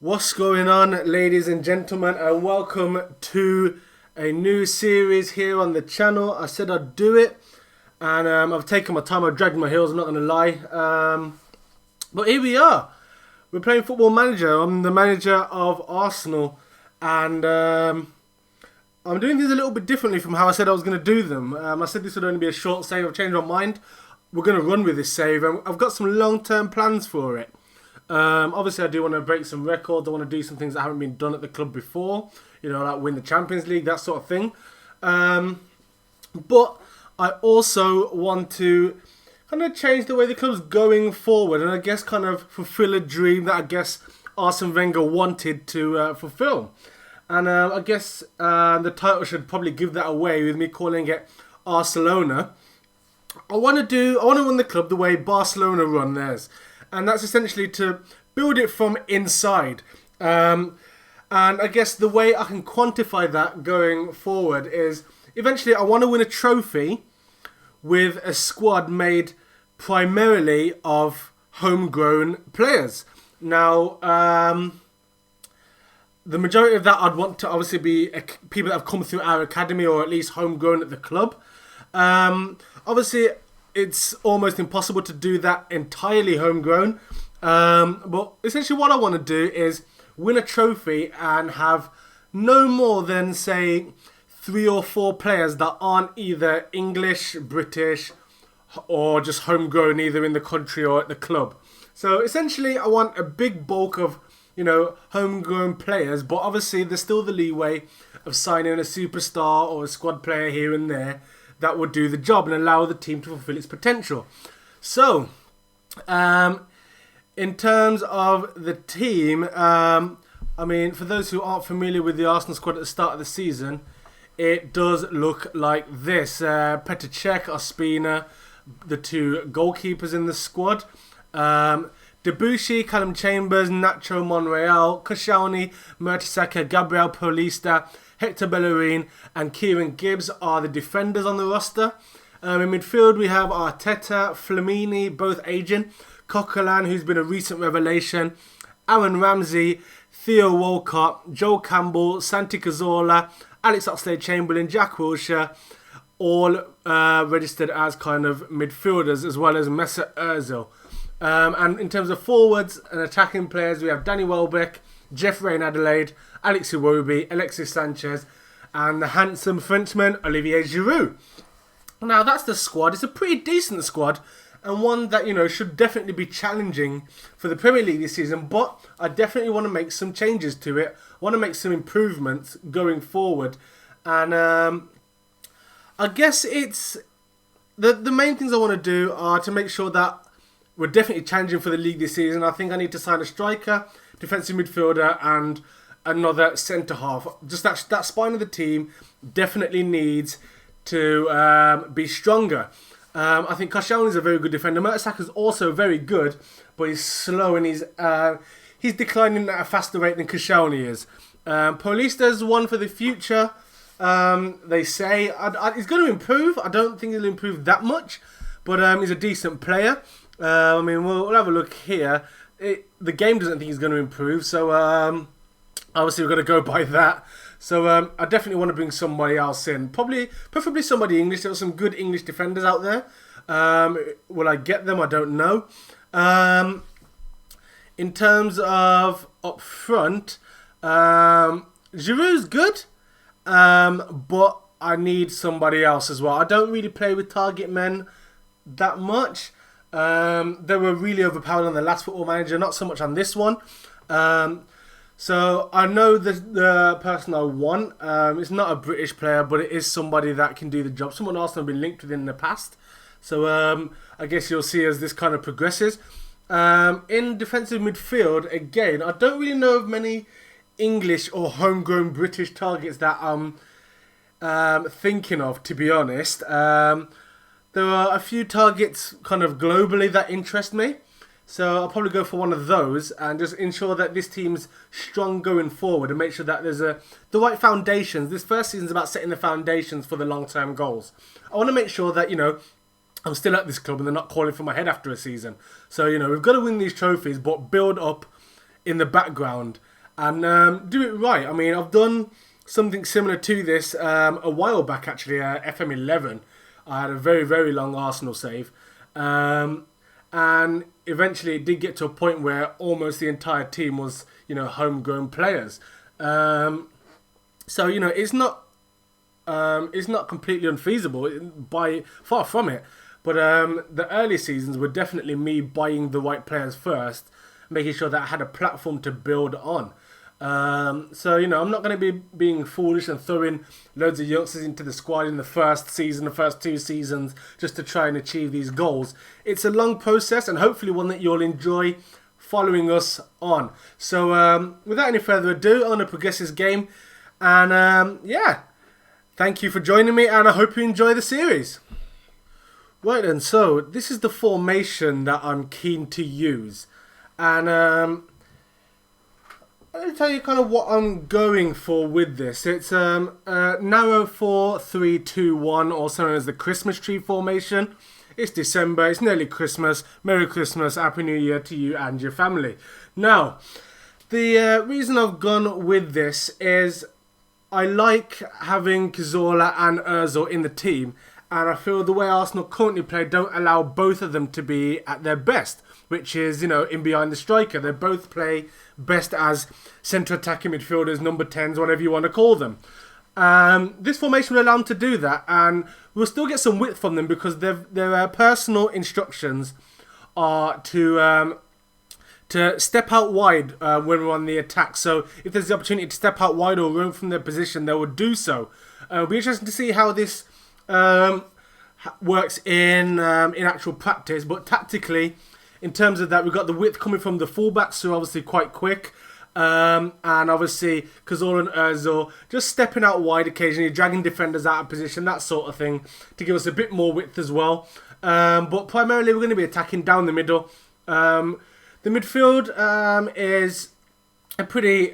What's going on, ladies and gentlemen, and welcome to a new series here on the channel. I said I'd do it, and I've taken my time, I've dragged my heels, I'm not going to lie. But here we are. We're playing Football Manager. I'm the manager of Arsenal, and I'm doing these a little bit differently from how I said I was going to do them. I said this would only be a short save. I've changed my mind. We're going to run with this save, and I've got some long-term plans for it. Obviously, I do want to break some records. I want to do some things that haven't been done at the club before. You know, like win the Champions League, that sort of thing. But I also want to kind of change the way the club's going forward, and I guess kind of fulfill a dream that I guess Arsene Wenger wanted to fulfill. And I guess the title should probably give that away with me calling it Arselona. I want to win the club the way Barcelona run theirs. And that's essentially to build it from inside. And I guess the way I can quantify that going forward is eventually I want to win a trophy with a squad made primarily of homegrown players. Now, the majority of that I'd want to obviously be people that have come through our academy or at least homegrown at the club. Obviously, it's almost impossible to do that entirely homegrown. But essentially what I want to do is win a trophy and have no more than, say, 3 or 4 players that aren't either English, British, or just homegrown either in the country or at the club. So essentially I want a big bulk of, you know, homegrown players, but obviously there's still the leeway of signing a superstar or a squad player here and there that would do the job and allow the team to fulfill its potential. So, in terms of the team, I mean, for those who aren't familiar with the Arsenal squad at the start of the season, it does look like this. Petr Cech, Ospina, the 2 goalkeepers in the squad. Debussy, Callum Chambers, Nacho Monreal, Koscielny, Mertesacker, Gabriel Paulista, Hector Bellerin and Kieran Gibbs are the defenders on the roster. In midfield we have Arteta, Flamini, both aging, Coquelin, who's been a recent revelation, Aaron Ramsey, Theo Walcott, Joel Campbell, Santi Cazorla, Alex Oxlade-Chamberlain, Jack Wilshere, all registered as kind of midfielders, as well as Mesut Ozil. And in terms of forwards and attacking players, we have Danny Welbeck, Jeff Rain Adelaide, Alex Iwobi, Alexis Sanchez, and the handsome Frenchman Olivier Giroud. Now that's the squad. It's a pretty decent squad, and one that, you know, should definitely be challenging for the Premier League this season. But I definitely want to make some changes to it. I want to make some improvements going forward, and I guess it's the main things I want to do are to make sure that we're definitely challenging for the league this season. I think I need to sign a striker, defensive midfielder, and another centre half. Just that spine of the team definitely needs to be stronger. I think Koscielny is a very good defender. Mertesacker is also very good, but he's slow and he's declining at a faster rate than Koscielny is. Paulista is one for the future. They say he's going to improve. I don't think he'll improve that much, but he's a decent player. I mean, we'll have a look here. The game doesn't think he's going to improve, so obviously we're going to go by that. So I definitely want to bring somebody else in. Preferably somebody English. There are some good English defenders out there. Will I get them? I don't know. In terms of up front, Giroud's good, but I need somebody else as well. I don't really play with target men that much. They were really overpowered on the last Football Manager, not so much on this one. So I know the person I want. It's not a British player, but it is somebody that can do the job. Someone else I've been linked with in the past. So I guess you'll see as this kind of progresses. In defensive midfield, again, I don't really know of many English or homegrown British targets that I'm thinking of, to be honest. There are a few targets kind of globally that interest me. So I'll probably go for one of those and just ensure that this team's strong going forward and make sure that there's the right foundations. This first season's about setting the foundations for the long-term goals. I want to make sure that, you know, I'm still at this club and they're not calling for my head after a season. So, you know, we've got to win these trophies, but build up in the background. and do it right. I mean, I've done something similar to this a while back, actually, FM11. I had a very, very long Arsenal save. And eventually it did get to a point where almost the entire team was, homegrown players. So, it's not completely unfeasible, by far from it. But the early seasons were definitely me buying the right players first, making sure that I had a platform to build on. So, I'm not going to be being foolish and throwing loads of youngsters into the squad in the first season, the first 2 seasons, just to try and achieve these goals. It's a long process, and hopefully one that you'll enjoy following us on. So, without any further ado, I'm going to progress this game. And, thank you for joining me, and I hope you enjoy the series. Right then, so this is the formation that I'm keen to use. And, I'll tell you kind of what I'm going for with this. It's narrow 4-3-2-1, also known as the Christmas tree formation. It's December, it's nearly Christmas. Merry Christmas, Happy New Year to you and your family. Now, the reason I've gone with this is I like having Cazorla and Ozil in the team, and I feel the way Arsenal currently play don't allow both of them to be at their best, which is, in behind the striker. They both play best as centre attacking midfielders, number 10s, whatever you want to call them. This formation will allow them to do that, and we'll still get some width from them because their personal instructions are to step out wide when we're on the attack. So if there's the opportunity to step out wide or run from their position, they will do so. It'll be interesting to see how this works in actual practice, but tactically, in terms of that, we've got the width coming from the fullbacks, who are obviously quite quick, and obviously Cazorla and Ozil just stepping out wide occasionally, dragging defenders out of position, that sort of thing, to give us a bit more width as well. But primarily we're going to be attacking down the middle. The midfield is a pretty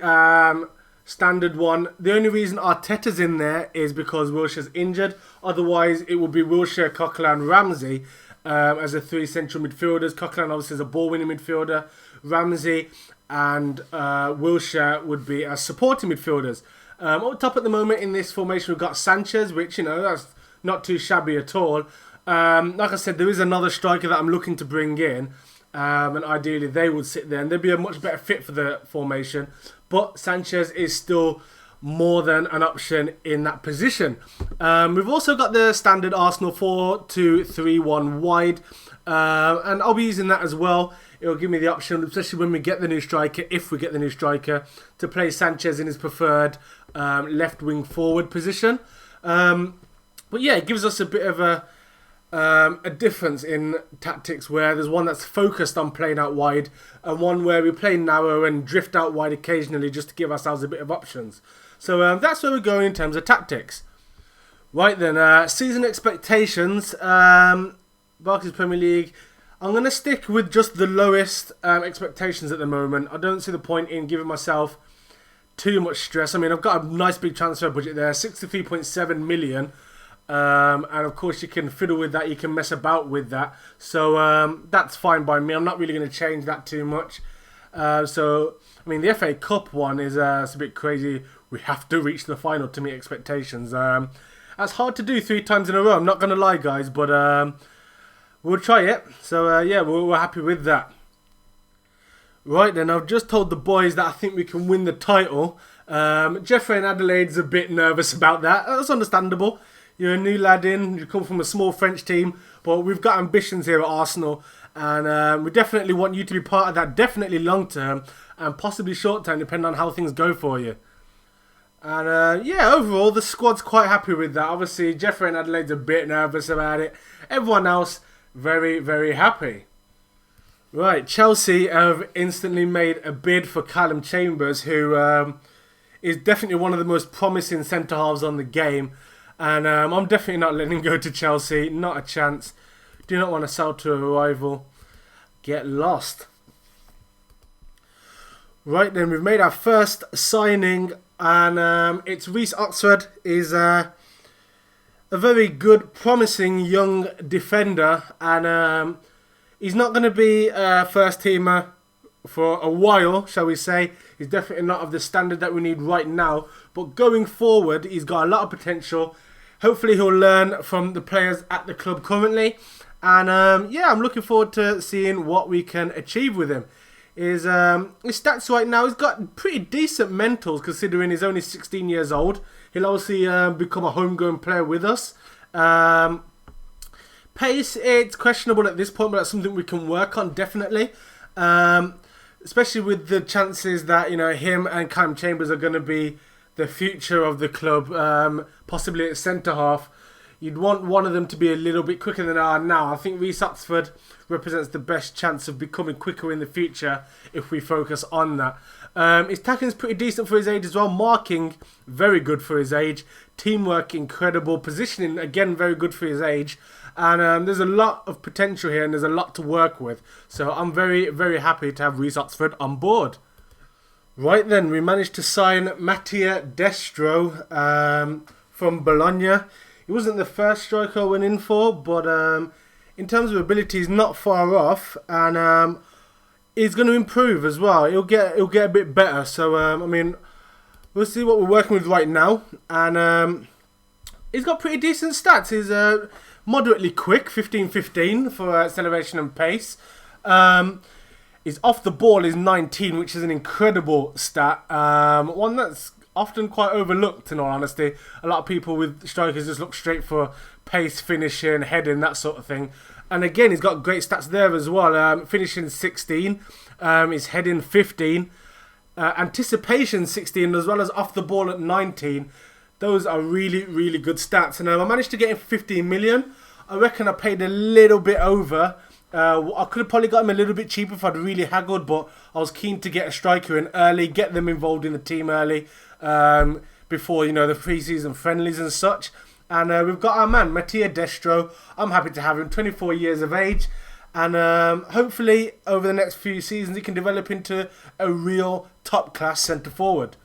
standard one. The only reason Arteta's in there is because Wilshere's injured. Otherwise, it would be Wilshere, Coquelin, Ramsey as the 3 central midfielders. Coquelin obviously is a ball-winning midfielder. Ramsey and Wilshere would be as supporting midfielders. Up top at the moment in this formation, we've got Sanchez, which, that's not too shabby at all. Like I said, there is another striker that I'm looking to bring in. And ideally they would sit there and they'd be a much better fit for the formation. But Sanchez is still more than an option in that position. We've also got the standard Arsenal 4-2-3-1 wide. And I'll be using that as well. It'll give me the option, especially when we get the new striker, if we get the new striker, to play Sanchez in his preferred left wing forward position. But yeah, it gives us a bit of a difference in tactics, where there's one that's focused on playing out wide and one where we play narrow and drift out wide occasionally just to give ourselves a bit of options. So that's where we're going in terms of tactics. Right then, season expectations, Barclays Premier League. I'm going to stick with just the lowest expectations at the moment. I don't see the point in giving myself too much stress. I mean, I've got a nice big transfer budget there, 63.7 million. And of course you can fiddle with that, you can mess about with that, so that's fine by me. I'm not really going to change that too much. So I mean, the FA Cup one is it's a bit crazy. We have to reach the final to meet expectations. That's hard to do 3 times in a row, I'm not going to lie guys, but we'll try it. So yeah, we're happy with that. Right then, I've just told the boys that I think we can win the title. Jeffrey and Adelaide's a bit nervous about that. That's understandable. You're a new lad in, you come from a small French team, but we've got ambitions here at Arsenal, and we definitely want you to be part of that, definitely long term, and possibly short term, depending on how things go for you. And yeah, overall, the squad's quite happy with that. Obviously, Jeffrey and Adelaide's a bit nervous about it. Everyone else, very, very happy. Right, Chelsea have instantly made a bid for Callum Chambers, who is definitely one of the most promising centre-halves on the game. And I'm definitely not letting him go to Chelsea. Not a chance. Do not want to sell to a rival. Get lost. Right then, we've made our first signing. And it's Reece Oxford. Is a very good, promising young defender. And he's not going to be a first teamer for a while, shall we say. He's definitely not of the standard that we need right now. But going forward, he's got a lot of potential. Hopefully he'll learn from the players at the club currently. And yeah, I'm looking forward to seeing what we can achieve with him. His stats right now, he's got pretty decent mentals considering he's only 16 years old. He'll obviously become a homegrown player with us. Pace, it's questionable at this point, but that's something we can work on, definitely. Especially with the chances that, you know, him and Cam Chambers are going to be the future of the club, possibly at centre-half. You'd want one of them to be a little bit quicker than they are now. I think Reece Oxford represents the best chance of becoming quicker in the future if we focus on that. His tackling's pretty decent for his age as well. Marking, very good for his age. Teamwork, incredible. Positioning, again, very good for his age. And there's a lot of potential here and there's a lot to work with. So I'm very, very happy to have Reece Oxford on board. Right then, we managed to sign Mattia Destro from Bologna. He wasn't the first striker I went in for, but in terms of ability, he's not far off, and he's going to improve as well. He'll get a bit better. So I mean, we'll see what we're working with right now, and he's got pretty decent stats. He's moderately quick, 15-15 for acceleration and pace. His off the ball is 19, which is an incredible stat. One that's often quite overlooked, in all honesty. A lot of people with strikers just look straight for pace, finishing, heading, that sort of thing. And again, he's got great stats there as well. Finishing 16, his heading 15, anticipation 16, as well as off the ball at 19. Those are really, really good stats. And I managed to get him for 15 million. I reckon I paid a little bit over. I could have probably got him a little bit cheaper if I'd really haggled, but I was keen to get a striker in early, get them involved in the team early, before, you know, the preseason friendlies and such. And we've got our man, Mattia Destro. I'm happy to have him, 24 years of age. And hopefully, over the next few seasons, he can develop into a real top-class centre-forward.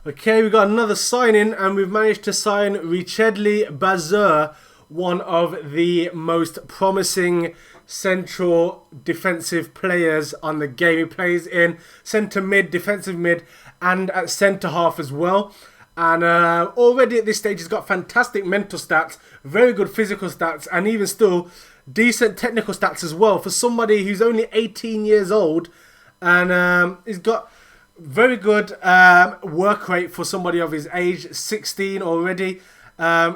Okay, we've got another signing, and we've managed to sign Richedly Bazur, one of the most promising central defensive players on the game. He plays in centre mid, defensive mid, and at centre half as well. And already at this stage, he's got fantastic mental stats, very good physical stats, and even still decent technical stats as well for somebody who's only 18 years old. And he's got very good work rate for somebody of his age, 16 already.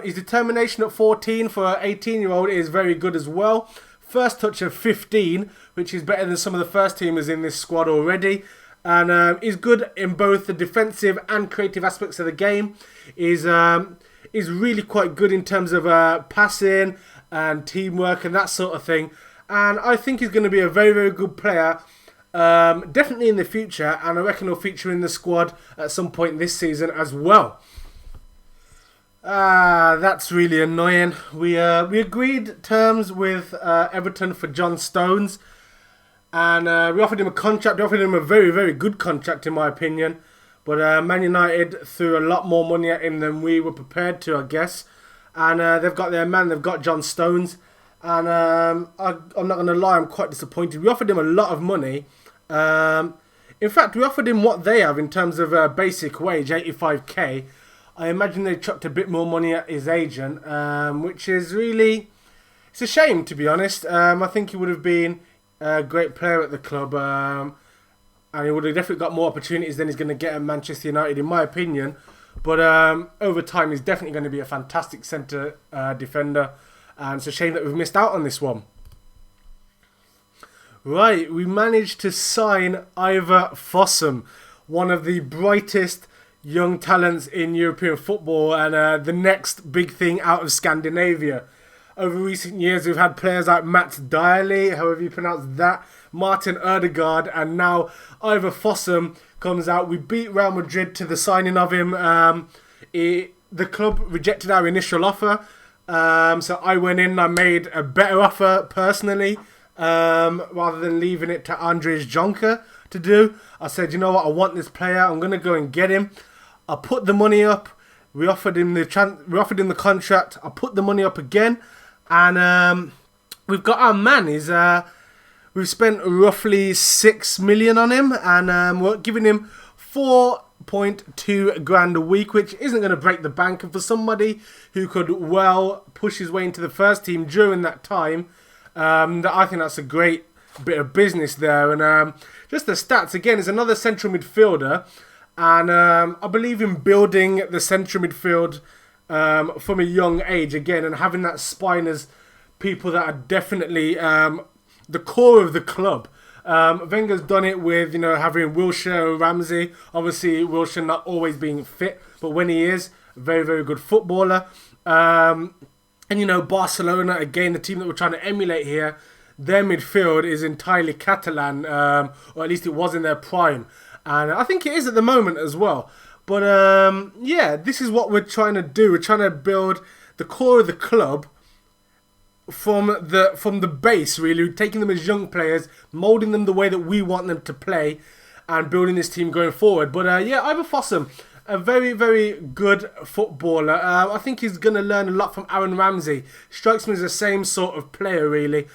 His determination at 14 for an 18-year-old is very good as well. First touch of 15, which is better than some of the first teamers in this squad already. And he's good in both the defensive and creative aspects of the game. He's really quite good in terms of passing and teamwork and that sort of thing. And I think he's going to be a very, very good player, definitely in the future. And I reckon he'll feature in the squad at some point this season as well. That's really annoying. We agreed terms with Everton for John Stones. And we offered him a contract. We offered him a very, very good contract, in my opinion. But Man United threw a lot more money at him than we were prepared to, I guess. And they've got their man. They've got John Stones. And I'm not going to lie, I'm quite disappointed. We offered him a lot of money. In fact, we offered him what they have in terms of basic wage, 85k. I imagine they chucked a bit more money at his agent, which is really... It's a shame, to be honest. I think he would have been a great player at the club, and he would have definitely got more opportunities than he's going to get at Manchester United, in my opinion. But over time, he's definitely going to be a fantastic centre defender, and it's a shame that we've missed out on this one. Right, we managed to sign Ivor Fossum, one of the brightest young talents in European football, and the next big thing out of Scandinavia. Over recent years, we've had players like Mats Dyrley, however you pronounce that, Martin Ødegaard, and now Ivor Fossum comes out. We beat Real Madrid to the signing of him. The club rejected our initial offer, so I went in and I made a better offer personally, rather than leaving it to Andries Jonker to do. I said, you know what, I want this player, I'm going to go and get him. I put the money up. We offered him the contract. I put the money up again, and we've got our man. We've spent roughly 6 million on him, and we're giving him 4.2 grand a week, which isn't going to break the bank. And for somebody who could well push his way into the first team during that time, I think that's a great bit of business there. And just the stats, again, is another central midfielder. And I believe in building the central midfield from a young age, again, and having that spine as people that are definitely the core of the club. Wenger's done it with, having Wilshere and Ramsey. Obviously, Wilshere not always being fit, but when he is, very, very good footballer. And, Barcelona, again, the team that we're trying to emulate here, their midfield is entirely Catalan, or at least it was in their prime. And I think it is at the moment as well. But, this is what we're trying to do. We're trying to build the core of the club from the base, really, taking them as young players, moulding them the way that we want them to play, and building this team going forward. But Ivor Fossum, a very, very good footballer. I think he's going to learn a lot from Aaron Ramsey. Strikes me as the same sort of player, really.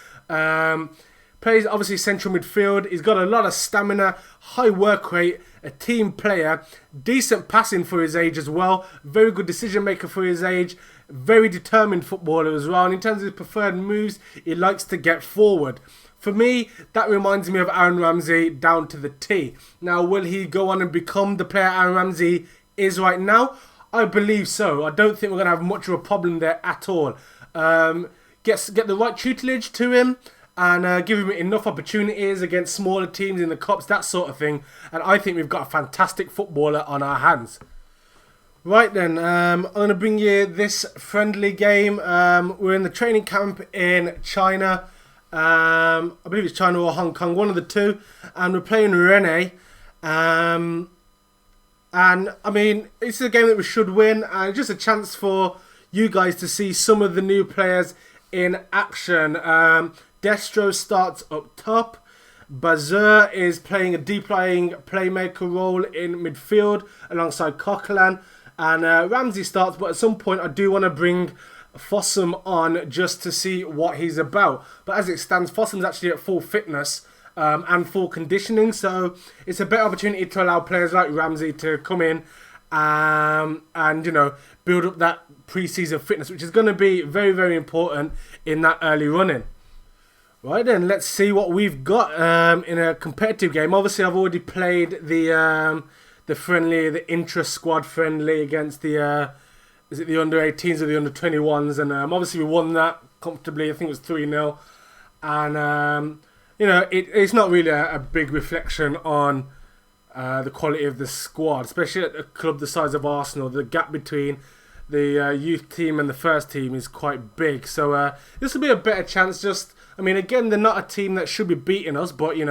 Plays, obviously, central midfield. He's got a lot of stamina, high work rate, a team player, decent passing for his age as well, very good decision maker for his age, very determined footballer as well. And in terms of his preferred moves, he likes to get forward. For me, that reminds me of Aaron Ramsey down to the T. Now, will he go on and become the player Aaron Ramsey is right now? I believe so. I don't think we're going to have much of a problem there at all. Get the right tutelage to him, and give him enough opportunities against smaller teams in the Cups, that sort of thing. And I think we've got a fantastic footballer on our hands. Right then, I'm going to bring you this friendly game. We're in the training camp in China. I believe it's China or Hong Kong, one of the two. And we're playing Rennes. And, I mean, it's a game that we should win. And just a chance for you guys to see some of the new players in action. Destro starts up top. Bazur is playing a deep-lying playmaker role in midfield alongside Coquelin. And Ramsey starts, but at some point I do want to bring Fossum on just to see what he's about. But as it stands, Fossum's actually at full fitness and full conditioning. So it's a better opportunity to allow players like Ramsey to come in and, build up that pre-season fitness, which is going to be very, very important in that early running. Right then, let's see what we've got in a competitive game. Obviously, I've already played the friendly, the intra-squad friendly against the under-18s or the under-21s. And obviously, we won that comfortably. I think it was 3-0. And, it's not really a big reflection on the quality of the squad, especially at a club the size of Arsenal. The gap between the youth team and the first team is quite big. So this will be a better chance. Again, they're not a team that should be beating us, but, you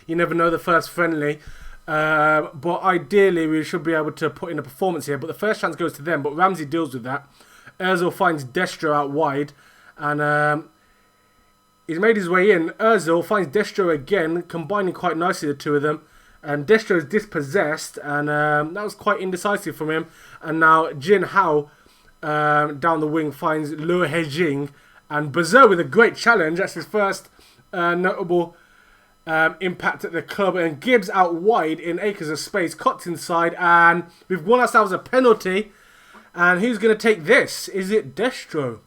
never know the first friendly. But ideally, we should be able to put in a performance here. But the first chance goes to them, but Ramsey deals with that. Ozil finds Destro out wide, and he's made his way in. Ozil finds Destro again, combining quite nicely the two of them. And Destro is dispossessed, and that was quite indecisive from him. And now Jin Hao down the wing finds Luo Hejing, and Bazur with a great challenge. That's his first notable impact at the club. And Gibbs out wide in acres of space, cuts inside, and we've won ourselves a penalty. And who's going to take this? Is it Destro?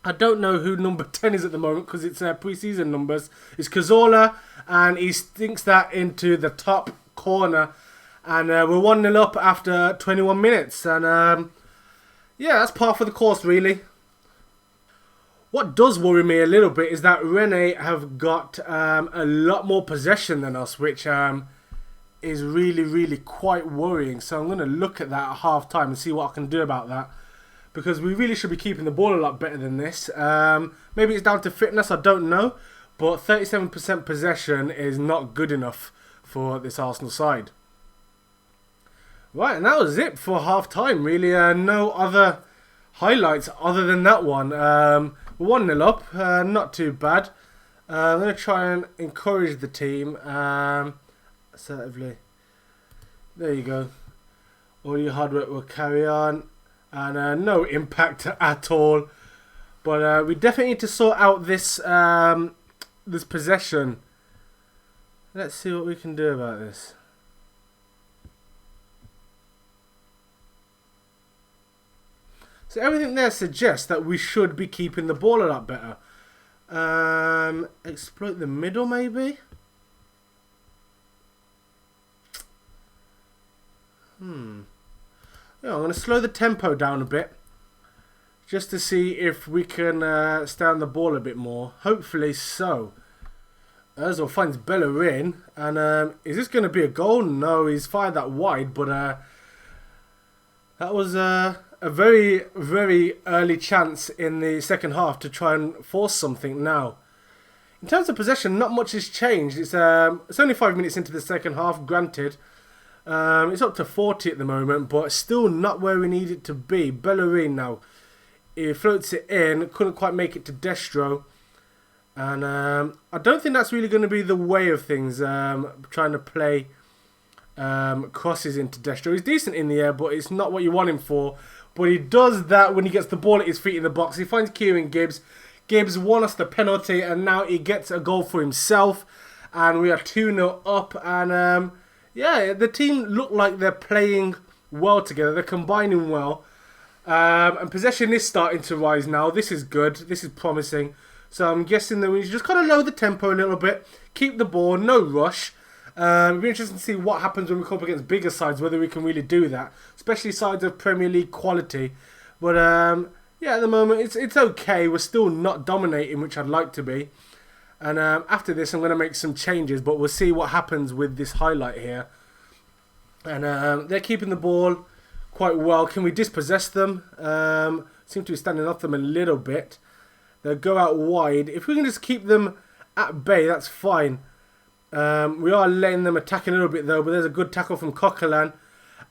I don't know who number 10 is at the moment because it's pre-season numbers. It's Cazorla, and he stinks that into the top corner. And we're 1-0 up after 21 minutes. And that's par for the course, really. What does worry me a little bit is that Rennes have got a lot more possession than us, which is really, really quite worrying. So I'm going to look at that at half-time and see what I can do about that. Because we really should be keeping the ball a lot better than this. Maybe it's down to fitness, I don't know. But 37% possession is not good enough for this Arsenal side. Right, and that was it for half-time, really. No other highlights other than that one. We're 1-0 up, not too bad. I'm going to try and encourage the team assertively. There you go. All your hard work will carry on. And no impact at all. But we definitely need to sort out this this possession Let's see what we can do about this. So everything there suggests that we should be keeping the ball a lot better. Exploit the middle, maybe? Yeah, I'm going to slow the tempo down a bit, just to see if we can stay on the ball a bit more. Hopefully so. Ozil finds Bellerin, and is this going to be a goal? No, he's fired that wide, but that was a very, very early chance in the second half to try and force something now. In terms of possession, not much has changed. It's only 5 minutes into the second half, granted. It's up to 40 at the moment, but still not where we need it to be. Bellerin now, he floats it in, couldn't quite make it to Destro. And I don't think that's really going to be the way of things, trying to play crosses into Destro. He's decent in the air, but it's not what you want him for. But he does that when he gets the ball at his feet in the box. He finds Kieran Gibbs. Gibbs won us the penalty, and now he gets a goal for himself. And we are 2-0 up. And yeah, the team look like they're playing well together. They're combining well. And possession is starting to rise now. This is good. This is promising. So I'm guessing that we just kind of lower the tempo a little bit. Keep the ball. No rush. It'll be interesting to see what happens when we come up against bigger sides, whether we can really do that, especially sides of Premier League quality. But yeah, at the moment it's okay. We're still not dominating, which I'd like to be. And after this, I'm going to make some changes, but we'll see what happens with this highlight here. And they're keeping the ball quite well. Can we dispossess them? Seem to be standing off them a little bit. They'll go out wide. If we can just keep them at bay, that's fine. We are letting them attack a little bit though, but there's a good tackle from Coquelin.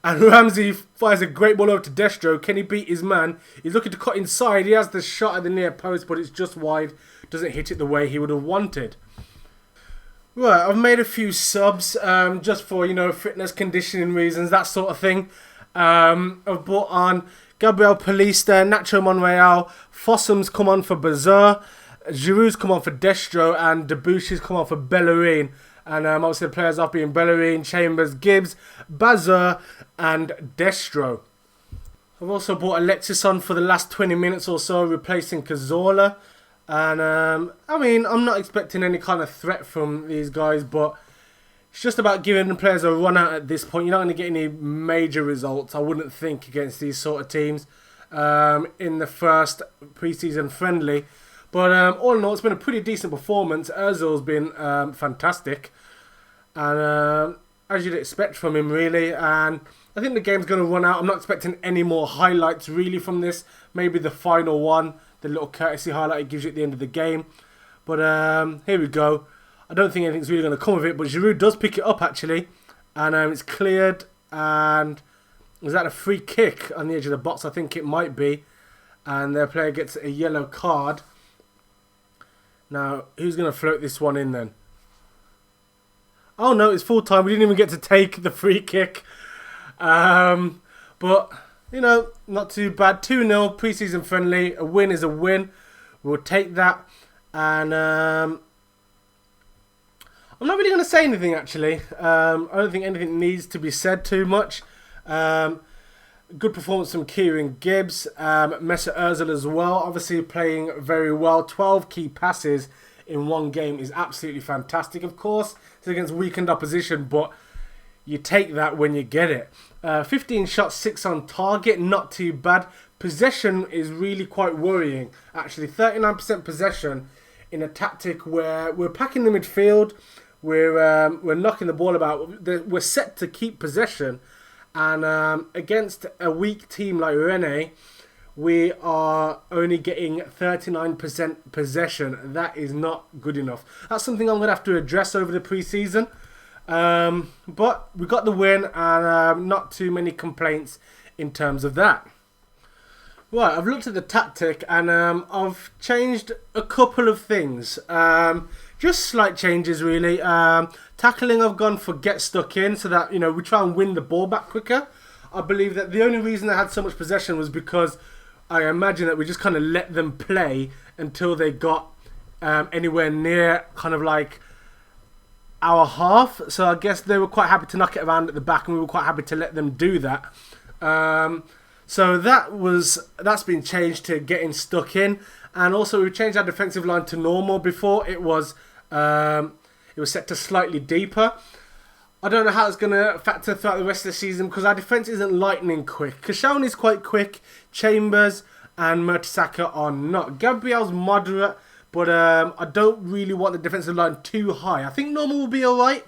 And Ramsey fires a great ball over to Destro. Can he beat his man? He's looking to cut inside. He has the shot at the near post, but it's just wide. Doesn't hit it the way he would have wanted. Right, I've made a few subs just for, you know, fitness, conditioning reasons, that sort of thing. I've brought on Gabriel Palista, Nacho Monreal, Fossum's come on for Bazar, Giroud's come on for Destro, and Debuchy's come on for Bellerin. And obviously the players off being Bellerin, Chambers, Gibbs, Bazar, and Destro. I've also brought Alexis on for the last 20 minutes or so, replacing Cazorla. And I mean, I'm not expecting any kind of threat from these guys, but it's just about giving the players a run out at this point. You're not going to get any major results, I wouldn't think, against these sort of teams in the first pre-season friendly. But all in all, it's been a pretty decent performance. Ozil's been fantastic. And as you'd expect from him, really. And I think the game's going to run out. I'm not expecting any more highlights, really, from this. Maybe the final one, the little courtesy highlight it gives you at the end of the game. But here we go. I don't think anything's really going to come of it. But Giroud does pick it up, actually. And it's cleared. And was that a free kick on the edge of the box? I think it might be. And their player gets a yellow card. Now, who's going to float this one in then? Oh no, it's full time. We didn't even get to take the free kick. But, you know, not too bad. 2-0, pre-season friendly. A win is a win. We'll take that. And I'm not really going to say anything, actually. I don't think anything needs to be said too much. Good performance from Kieran Gibbs. Mesut Ozil as well. Obviously playing very well. 12 key passes in one game is absolutely fantastic. Of course, it's against weakened opposition, but you take that when you get it. 15 shots, 6 on target. Not too bad. Possession is really quite worrying, actually. 39% possession in a tactic where we're packing the midfield. We're knocking the ball about. We're set to keep possession. And against a weak team like Rennes, we are only getting 39% possession. That is not good enough. That's something I'm going to have to address over the pre-season. But we got the win, and not too many complaints in terms of that. Right, I've looked at the tactic, and I've changed a couple of things. Just slight changes, really. Tackling, I've gone for get stuck in, so that, you know, we try and win the ball back quicker. I believe that the only reason they had so much possession was because I imagine that we just kind of let them play until they got anywhere near kind of like our half, so I guess they were quite happy to knock it around at the back, and we were quite happy to let them do that. So that's been changed to getting stuck in, and also we've changed our defensive line to normal. Before it was set to slightly deeper. I don't know how it's going to factor throughout the rest of the season because our defence isn't lightning quick. Kashawn is quite quick, Chambers and Mertesacker are not. Gabriel's moderate, but I don't really want the defensive line too high. I think normal will be alright,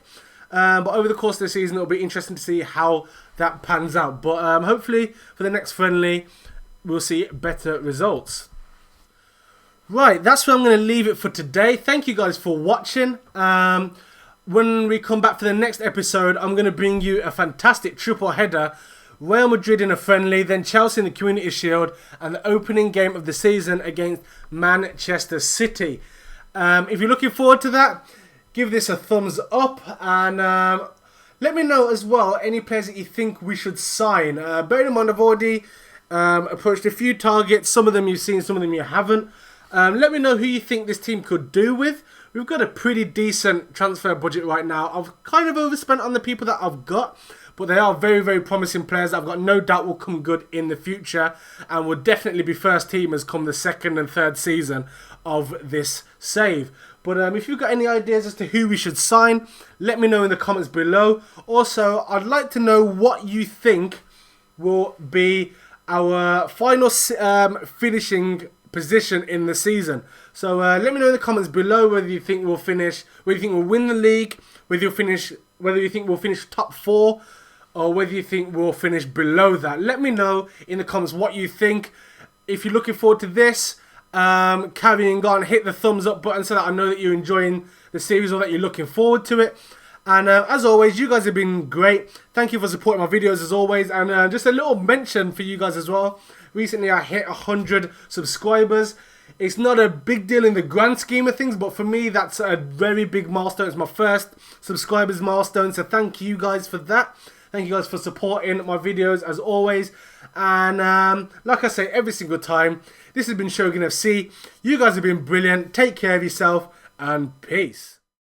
but over the course of the season it'll be interesting to see how that pans out. But hopefully for the next friendly we'll see better results. Right, that's where I'm going to leave it for today. Thank you guys for watching. When we come back for the next episode, I'm going to bring you a fantastic triple header. Real Madrid in a friendly, then Chelsea in the Community Shield, and the opening game of the season against Manchester City. If you're looking forward to that, give this a thumbs up, and let me know as well any players that you think we should sign. Bear in mind, I've already approached a few targets. Some of them you've seen, some of them you haven't. Let me know who you think this team could do with. We've got a pretty decent transfer budget right now. I've kind of overspent on the people that I've got, but they are very, very promising players that I've got no doubt will come good in the future and will definitely be first teamers come the second and third season of this save. But if you've got any ideas as to who we should sign, let me know in the comments below. Also, I'd like to know what you think will be our final finishing position in the season. So let me know in the comments below whether you think we'll finish, whether you think we'll win the league, whether you think we'll finish top 4, or whether you think we'll finish below that. Let me know in the comments what you think. If you're looking forward to this, carrying on, hit the thumbs up button so that I know that you're enjoying the series or that you're looking forward to it. And as always, you guys have been great. Thank you for supporting my videos as always. And just a little mention for you guys as well. Recently I hit 100 subscribers. It's not a big deal in the grand scheme of things, but for me that's a very big milestone. It's my first subscribers milestone, so thank you guys for that. Thank you guys for supporting my videos as always. And like I say every single time, this has been Shogun FC. You guys have been brilliant. Take care of yourself and peace.